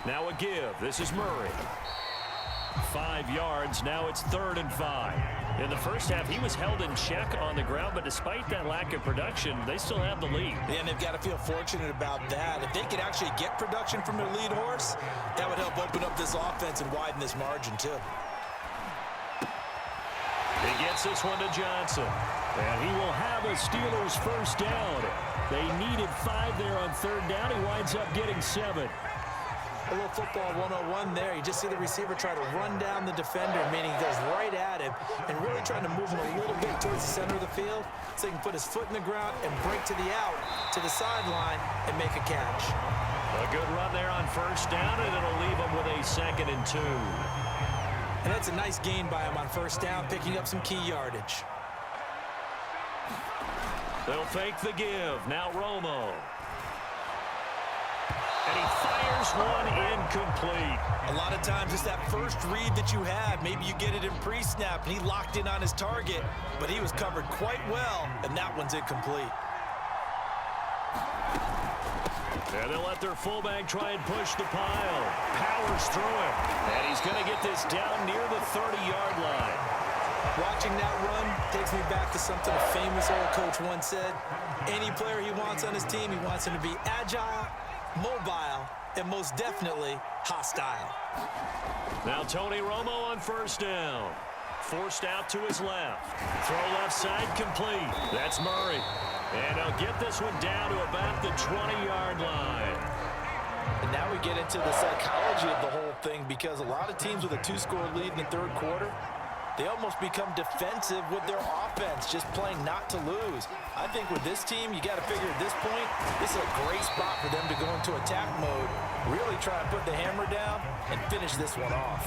Now a give. This is Murray. 5 yards. Now it's 3rd and 5. In the first half, he was held in check on the ground, but despite that lack of production, they still have the lead. Yeah, and they've got to feel fortunate about that. If they could actually get production from their lead horse, that would help open up this offense and widen this margin, too. He gets this one to Johnson. And he will have a Steelers first down. They needed 5 there on 3rd down. He winds up getting 7. A little football 101 there. You just see the receiver try to run down the defender, meaning he goes right at him and really trying to move him a little bit towards the center of the field so he can put his foot in the ground and break to the out, to the sideline, and make a catch. A good run there on 1st down, and it'll leave him with a 2nd and 2. And that's a nice gain by him on 1st down, picking up some key yardage. They'll fake the give. Now Romo. And he fires one incomplete. A lot of times it's that first read that you have. Maybe you get it in pre-snap, and he locked in on his target, but he was covered quite well, and that one's incomplete. And they'll let their fullback try and push the pile. Powers through it. And he's going to get this down near the 30-yard line. Watching that run takes me back to something a famous old coach once said. Any player he wants on his team, he wants him to be agile, mobile, and most definitely hostile. Now Tony Romo on 1st down. Forced out to his left. Throw left side complete. That's Murray. And he'll get this one down to about the 20-yard line. And now we get into the psychology of the whole thing, because a lot of teams with a 2-score lead in the 3rd quarter, they almost become defensive with their offense, just playing not to lose. I think with this team, you got to figure at this point, this is a great spot for them to go into attack mode, really try and put the hammer down and finish this one off.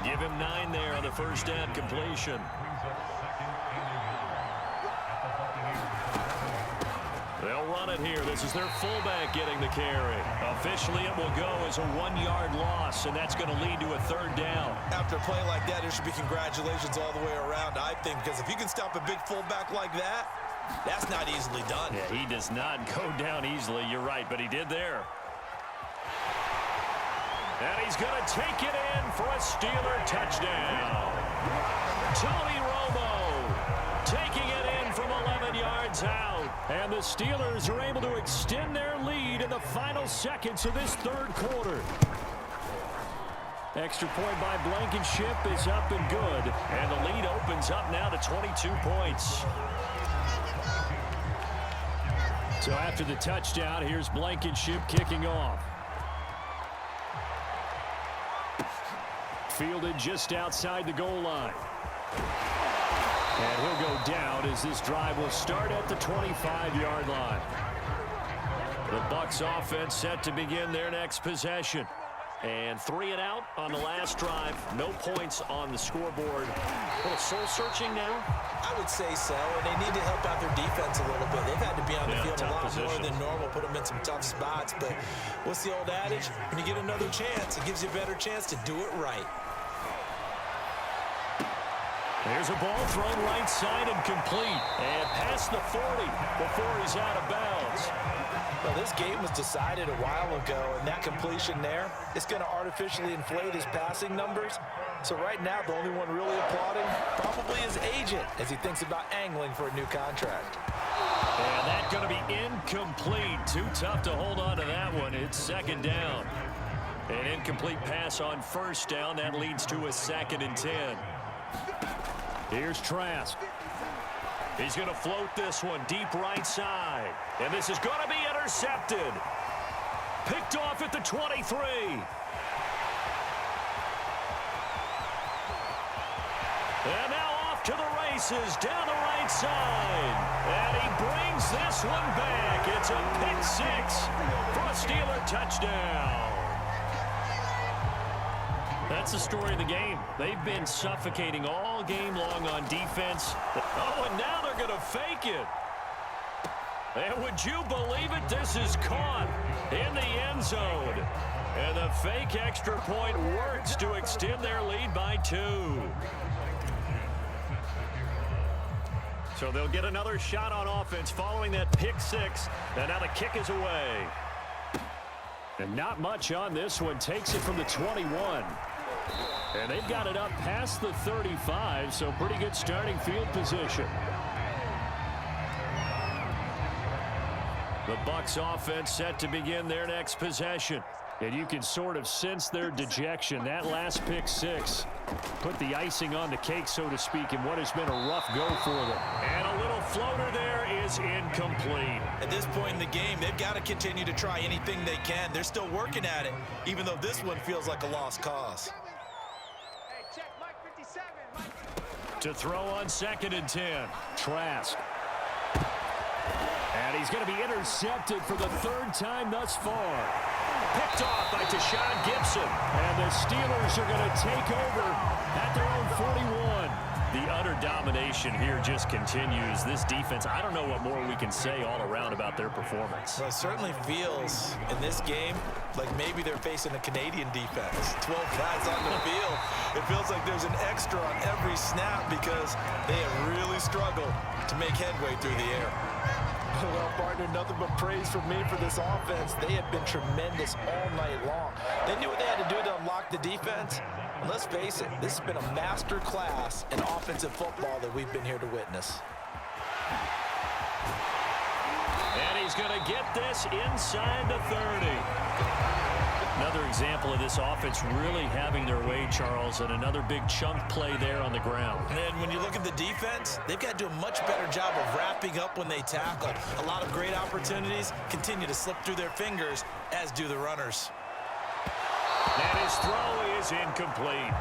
Give him 9 there on the 1st down completion. They'll run it here. This is their fullback getting the carry. Officially, it will go as a 1-yard loss, and that's going to lead to a 3rd down. After a play like that, there should be congratulations all the way around, I think, because if you can stop a big fullback like that, that's not easily done. Yeah, he does not go down easily. You're right, but he did there. And he's going to take it in for a Steeler touchdown. Tony Romo taking it in from 11 yards out. And the Steelers are able to extend their lead in the final seconds of this 3rd quarter. Extra point by Blankenship is up and good. And the lead opens up now to 22 points. So after the touchdown, here's Blankenship kicking off. Fielded just outside the goal line. And he'll go down as this drive will start at the 25-yard line. The Bucs offense set to begin their next possession. And 3 and out on the last drive. No points on the scoreboard. A little soul-searching now? I would say so, and they need to help out their defense a little bit. They've had to be on the field a lot more than normal, put them in some tough spots. But what's the old adage? When you get another chance, it gives you a better chance to do it right. There's a ball thrown right side and complete. And past the 40 before he's out of bounds. Well, this game was decided a while ago, and that completion there, it's going to artificially inflate his passing numbers. So right now, the only one really applauding probably his agent as he thinks about angling for a new contract. And that's going to be incomplete. Too tough to hold on to that one. It's 2nd down. An incomplete pass on 1st down. That leads to a 2nd and 10. Here's Trask. He's going to float this one deep right side. And this is going to be intercepted. Picked off at the 23. And now off to the races down the right side. And he brings this one back. It's a pick 6 for a Steeler touchdown. That's the story of the game. They've been suffocating all game long on defense. Oh, and now they're going to fake it. And would you believe it? This is caught in the end zone. And the fake extra point works to extend their lead by 2. So they'll get another shot on offense following that pick 6. And now the kick is away. And not much on this one. Takes it from the 21. And they've got it up past the 35, so pretty good starting field position. The Bucs offense set to begin their next possession. And you can sort of sense their dejection. That last pick six put the icing on the cake, so to speak, in what has been a rough go for them. And a little floater there is incomplete. At this point in the game, they've got to continue to try anything they can. They're still working at it, even though this one feels like a lost cause. To throw on 2nd and 10. Trask. And he's going to be intercepted for the 3rd time thus far. Picked off by Tashawn Gibson. And the Steelers are going to take over at their own 41. The utter domination here just continues. This defense, I don't know what more we can say all around about their performance. Well, it certainly feels in this game like maybe they're facing a Canadian defense. 12 guys on the field. It feels like there's an extra on every snap because they have really struggled to make headway through the air. Well, partner, nothing but praise from me for this offense. They have been tremendous all night long. They knew what they had to do to unlock the defense. And let's face it, this has been a master class in offensive football that we've been here to witness. And he's going to get this inside the 30. Another example of this offense really having their way, Charles, and another big chunk play there on the ground. And when you look at the defense, they've got to do a much better job of wrapping up when they tackle. A lot of great opportunities continue to slip through their fingers, as do the runners. And his throw is incomplete.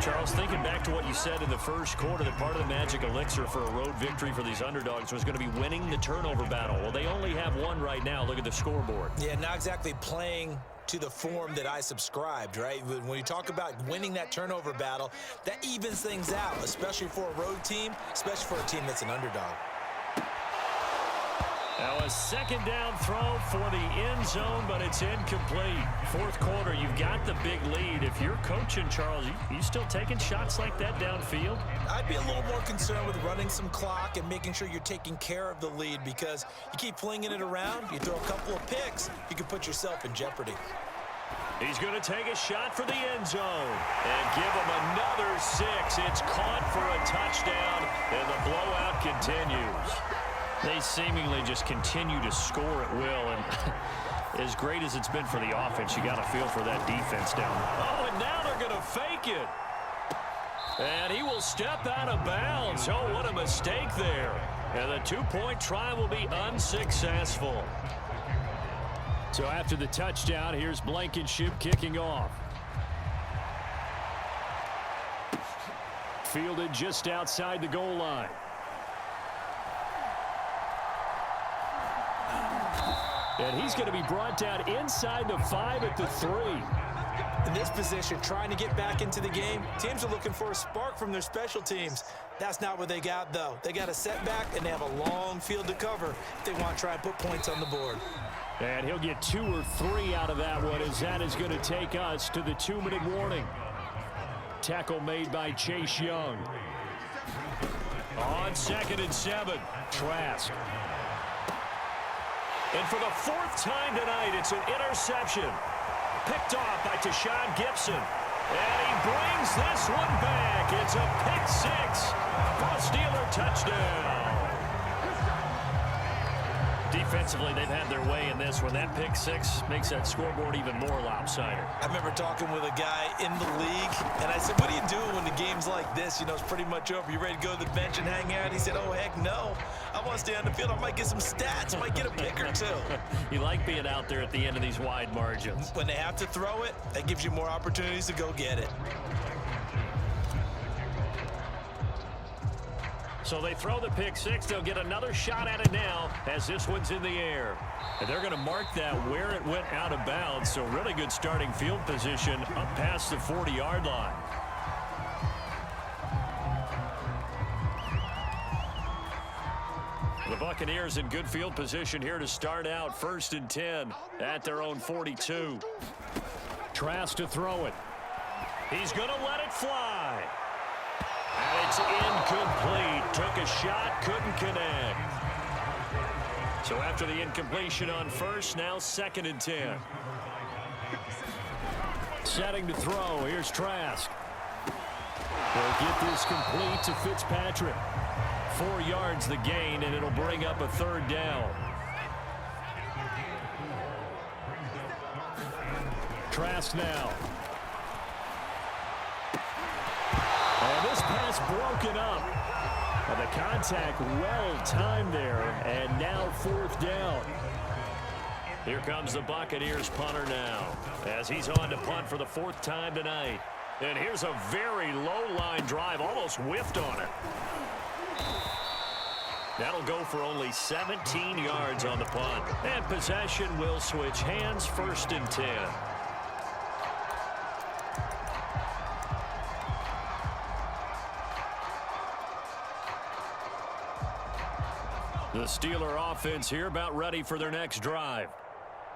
Charles, thinking back to what you said in the first quarter, that part of the magic elixir for a road victory for these underdogs was going to be winning the turnover battle. Well, they only have one right now. Look at the scoreboard. Yeah, not exactly playing to the form that I subscribed, right? When you talk about winning that turnover battle, that evens things out, especially for a road team, especially for a team that's an underdog. Now a 2nd down throw for the end zone, but it's incomplete. 4th quarter, you've got the big lead. If you're coaching, Charles, you still taking shots like that downfield? I'd be a little more concerned with running some clock and making sure you're taking care of the lead, because you keep flinging it around, you throw a couple of picks, you can put yourself in jeopardy. He's going to take a shot for the end zone and give him another 6. It's caught for a touchdown, and the blowout continues. They seemingly just continue to score at will, and as great as it's been for the offense, you got to feel for that defense down there. Oh, and now they're going to fake it. And he will step out of bounds. Oh, what a mistake there. And the 2-point try will be unsuccessful. So after the touchdown, here's Blankenship kicking off. Fielded just outside the goal line. And he's going to be brought down inside the 5 at the 3. In this position, trying to get back into the game, teams are looking for a spark from their special teams. That's not what they got, though. They got a setback, and they have a long field to cover if they want to try and put points on the board. And he'll get 2 or 3 out of that one, as that is going to take us to the 2-minute warning. Tackle made by Chase Young. On 2nd and 7, Trask. And for the 4th time tonight, it's an interception. Picked off by Tashawn Gibson. And he brings this one back. It's a pick 6 for a Steeler touchdown. Defensively, they've had their way in this one. That pick 6 makes that scoreboard even more lopsided. I remember talking with a guy in the league, and I said, what do you do when the game's like this? You know, it's pretty much over. You ready to go to the bench and hang out? He said, oh, heck no. I want to stay on the field. I might get some stats. Might get a pick or 2. You like being out there at the end of these wide margins. When they have to throw it, that gives you more opportunities to go get it. So they throw the pick 6. They'll get another shot at it now as this one's in the air. And they're going to mark that where it went out of bounds. So really good starting field position up past the 40-yard line. The Buccaneers in good field position here to start out. 1st and 10 at their own 42. Trask to throw it. He's going to let it fly. And it's incomplete. Took a shot, couldn't connect. So after the incompletion on 1st, now 2nd and 10. Setting to throw. Here's Trask. They'll get this complete to Fitzpatrick. 4 yards the gain, and it'll bring up a 3rd down. Trask now. And this pass broken up. And the contact well timed there, and now 4th down. Here comes the Buccaneers punter now, as he's on to punt for the 4th time tonight. And here's a very low-line drive, almost whiffed on it. That'll go for only 17 yards on the punt. And possession will switch hands, 1st and 10. The Steeler offense here about ready for their next drive.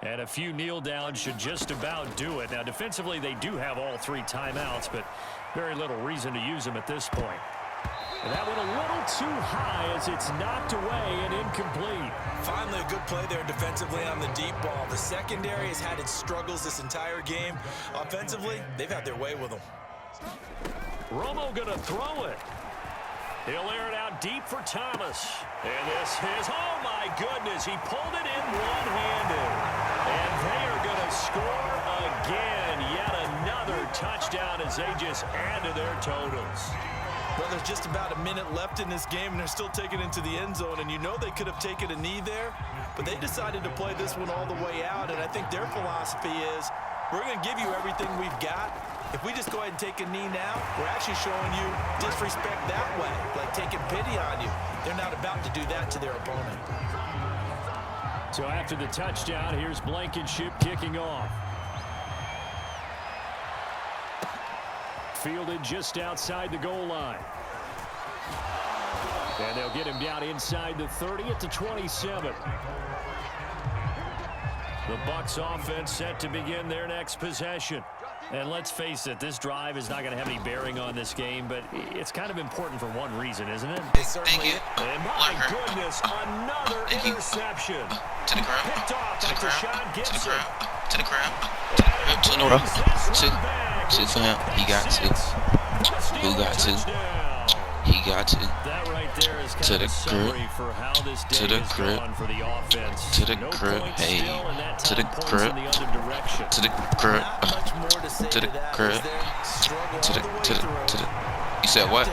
And a few kneel downs should just about do it. Now, defensively, they do have all 3 timeouts, but very little reason to use them at this point. And that went a little too high as it's knocked away and incomplete. Finally, a good play there defensively on the deep ball. The secondary has had its struggles this entire game. Offensively, they've had their way with them. Romo going to throw it. He'll air it out deep for Thomas. And this is, oh my goodness, he pulled it in one-handed. And they are going to score again. Yet another touchdown as they just add to their totals. Well, there's just about a minute left in this game, and they're still taking it into the end zone. And you know they could have taken a knee there, but they decided to play this one all the way out. And I think their philosophy is, we're going to give you everything we've got. If we just go ahead and take a knee now, we're actually showing you disrespect that way, like taking pity on you. They're not about to do that to their opponent. So after the touchdown, here's Blankenship kicking off. Fielded just outside the goal line. And they'll get him down inside the 30 at the 27. The Bucs offense set to begin their next possession. And let's face it, this drive is not going to have any bearing on this game, but it's kind of important for one reason, isn't it? It certainly is. And my goodness, another interception. To the ground. Picked off by Tashawn Gibson. To the ground. Two in a row. Two for him. He got 2. Who got 2? He got 2. That right there is to the grip. To the grip. To the grip. Hey. To the grip. To the grip. To the grip. To the. You said what?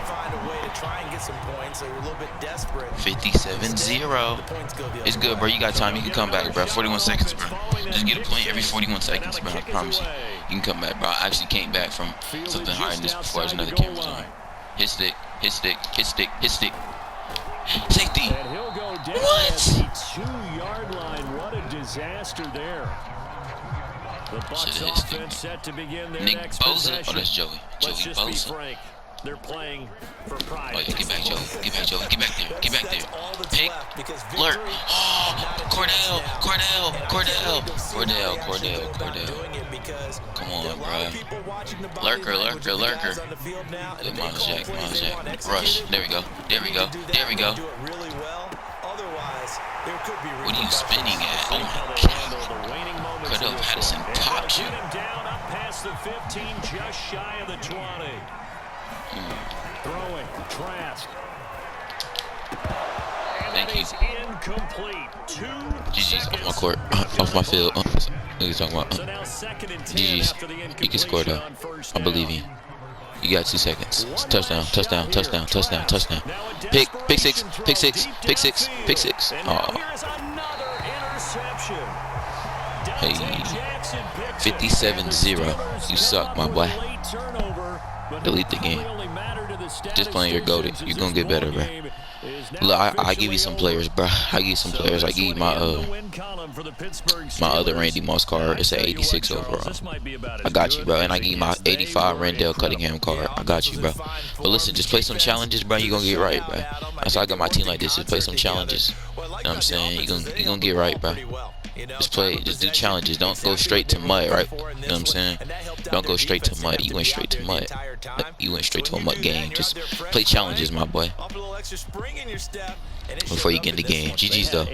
57-0. It's good, bro. You got time. You can come back, bro. 41 seconds, bro. Just get a point every 41 seconds, bro. I promise you. You can come back, bro. I actually came back from something higher than this before. There's another camera on. Hit stick. Hit stick. Hit stick. Hit stick. Safety. What? 2-yard line. What a disaster there. The Bucs offense set to begin their next possession. Oh, that's Joey. Let's Joey just be Bosa. frank. They're playing for pride. Oh, yeah, get back, Joey. Get back, Joey. Get back there. Get back there. Pick. Blurt. Oh, Cordell. Come on, bro. Lurker. Good Miles Jack. Rush. There we go. What are you spinning at? Oh, my God. Cordell Patterson popped you. Down up past the 15, just shy of the 20. Throwing, Trask. Thank you. Incomplete. GG's off my court, off my field. What are you talking about? So now 2nd and 10 GG's. after the You can score though. I believe in you. You got 2 seconds. Touchdown. Pick 6. Oh. Hey. 57-0. You suck, my boy. Delete the game. Just playing your goated. You're gonna get better, bro. Look, I give you some players, bro. I give you some players. I give you my other Randy Moss card. It's an 86 overall. I got you, bro. And I give you my 85 Randall Cunningham card. I got you, bro. But listen, just play some challenges, bro. You're gonna get right, bro. That's why I got my team like this. Just play some challenges. You know what I'm saying? You're gonna get right, bro. Just do challenges. Don't go straight to mud, right? You know what I'm saying? Don't go straight to mud. You went straight to mud. You went straight to a mud game. Just play challenges, my boy. Before you get in the game. GG's though.